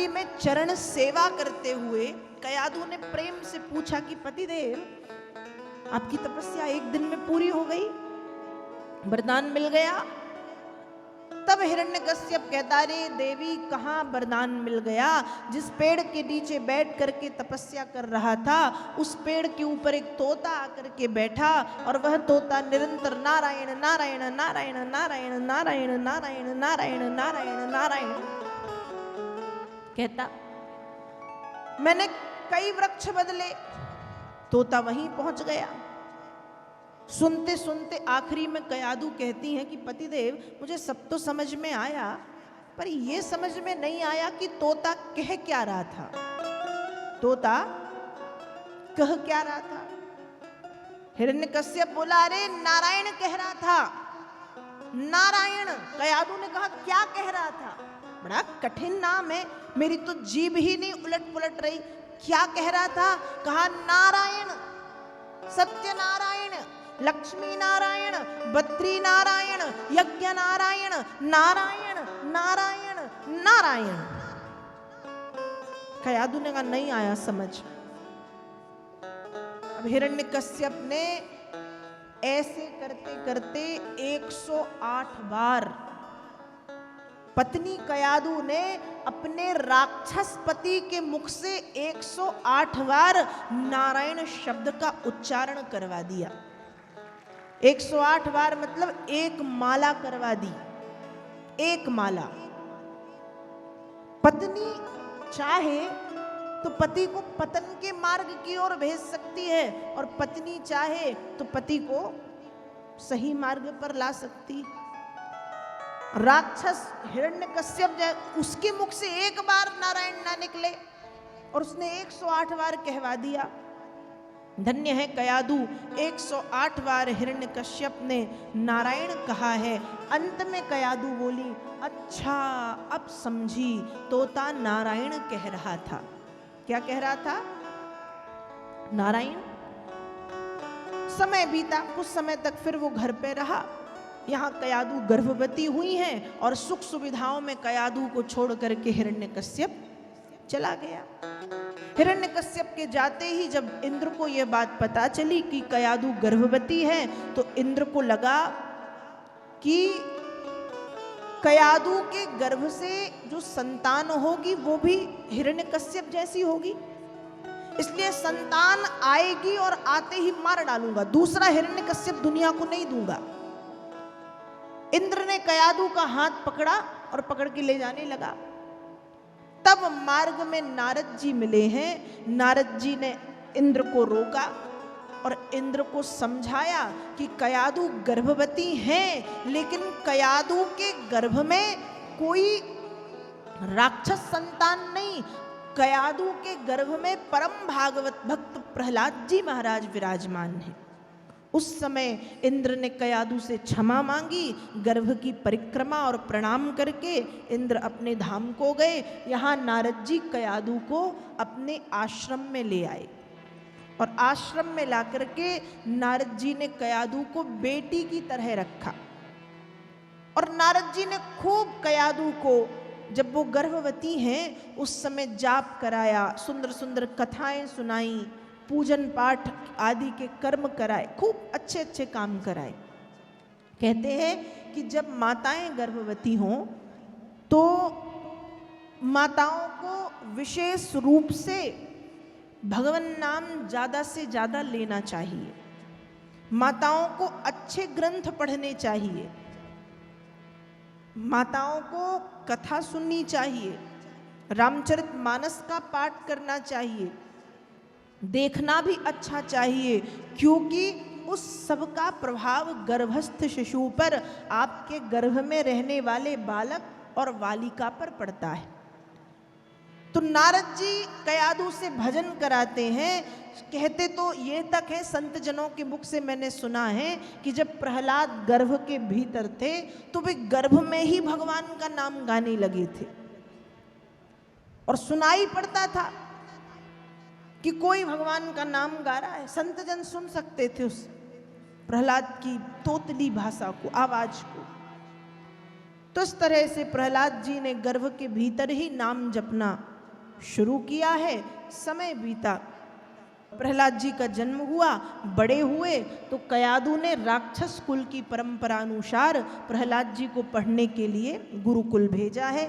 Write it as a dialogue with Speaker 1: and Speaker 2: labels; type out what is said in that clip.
Speaker 1: जी में चरण सेवा करते हुए कयाधु ने प्रेम से पूछा कि पतिदेव, आपकी तपस्या एक दिन में पूरी हो गई, वरदान मिल गया? तब हिरण्यकश्यप कहता, रे देवी, कहाँ वरदान मिल गया? जिस पेड़ के नीचे बैठ करके तपस्या कर रहा था, उस पेड़ के ऊपर एक तोता आकर के बैठा, और वह तोता निरंतर नारायण नारायण नारायण नारायण नारायण नारायण नारायण नारायण नारायण कहता। मैंने कई वृक्ष बदले, तोता वहीं पहुंच गया। सुनते सुनते आखिरी में कयाधु कहती हैं कि पतिदेव, मुझे सब तो समझ में आया, पर यह समझ में नहीं आया कि तोता कह क्या रहा था। तोता कह क्या रहा था? हिरण्यकश्यप बोला, अरे नारायण कह रहा था, नारायण। कयाधु ने कहा, क्या कह रहा था? बड़ा कठिन नाम है, मेरी तो जीभ ही नहीं उलट पुलट रही। क्या कह रहा था? कहा नारायण, सत्य नारायण, लक्ष्मी नारायण, बद्री नारायण, यज्ञ नारायण, नारायण नारायण नारायण। कयाधु ने कहा, नहीं आया समझ। अब हिरण्यकश्यप ने ऐसे करते करते 108 बार पत्नी कयाधु ने अपने राक्षस पति के मुख से 108 बार नारायण शब्द का उच्चारण करवा दिया। 108 बार मतलब एक माला करवा दी, एक माला। पत्नी चाहे तो पति को पतन के मार्ग की ओर भेज सकती है, और पत्नी चाहे तो पति को सही मार्ग पर ला सकती। राक्षस हिरण्यकश्यप, उसके मुख से एक बार नारायण ना निकले और उसने 108 बार कहवा दिया। धन्य है कयाधु, 108 बार हिरण्यकश्यप ने नारायण कहा है। अंत में कयाधु बोली, अच्छा अब समझी, तोता नारायण कह रहा था। क्या कह रहा था? नारायण। समय बीता, कुछ समय तक फिर वो घर पे रहा। यहाँ कयाधु गर्भवती हुई हैं और सुख सुविधाओं में कयाधु को छोड़ करके हिरण्यकश्यप चला गया। हिरण्यकश्यप के जाते ही जब इंद्र को यह बात पता चली कि कयाधु गर्भवती है, तो इंद्र को लगा कि कयाधु के गर्भ से जो संतान होगी वो भी हिरण्यकश्यप जैसी होगी, इसलिए संतान आएगी और आते ही मार डालूंगा, दूसरा हिरण्यकश्यप दुनिया को नहीं दूंगा। इंद्र ने कयाधु का हाथ पकड़ा और पकड़ के ले जाने लगा। तब मार्ग में नारद जी मिले हैं। नारद जी ने इंद्र को रोका और इंद्र को समझाया कि कयाधु गर्भवती हैं, लेकिन कयाधु के गर्भ में कोई राक्षस संतान नहीं, कयाधु के गर्भ में परम भागवत भक्त प्रहलाद जी महाराज विराजमान हैं। उस समय इंद्र ने कयाधु से क्षमा मांगी, गर्भ की परिक्रमा और प्रणाम करके इंद्र अपने धाम को गए। यहाँ नारद जी कयाधु को अपने आश्रम में ले आए और आश्रम में ला करके नारद जी ने कयाधु को बेटी की तरह रखा। और नारद जी ने खूब कयाधु को, जब वो गर्भवती हैं उस समय जाप कराया, सुंदर सुंदर कथाएं सुनाई, पूजन पाठ आदि के कर्म कराए, खूब अच्छे अच्छे काम कराए। कहते हैं कि जब माताएं गर्भवती हों तो माताओं को विशेष रूप से भगवान नाम ज़्यादा से ज़्यादा लेना चाहिए, माताओं को अच्छे ग्रंथ पढ़ने चाहिए, माताओं को कथा सुननी चाहिए, रामचरितमानस का पाठ करना चाहिए, देखना भी अच्छा चाहिए, क्योंकि उस सब का प्रभाव गर्भस्थ शिशु पर, आपके गर्भ में रहने वाले बालक और बालिका पर पड़ता है। तो नारद जी कयाधु से भजन कराते हैं। कहते तो ये तक है, संत जनों के मुख से मैंने सुना है कि जब प्रहलाद गर्भ के भीतर थे तो वे गर्भ में ही भगवान का नाम गाने लगे थे और सुनाई पड़ता था कि कोई भगवान का नाम गा रहा है। संत जन सुन सकते थे उस प्रहलाद की तोतली भाषा को, आवाज को। तो इस तरह से प्रहलाद जी ने गर्भ के भीतर ही नाम जपना शुरू किया है। समय बीता, प्रहलाद जी का जन्म हुआ, बड़े हुए तो कयादू ने राक्षस कुल की परंपरा अनुसार प्रहलाद जी को पढ़ने के लिए गुरुकुल भेजा है।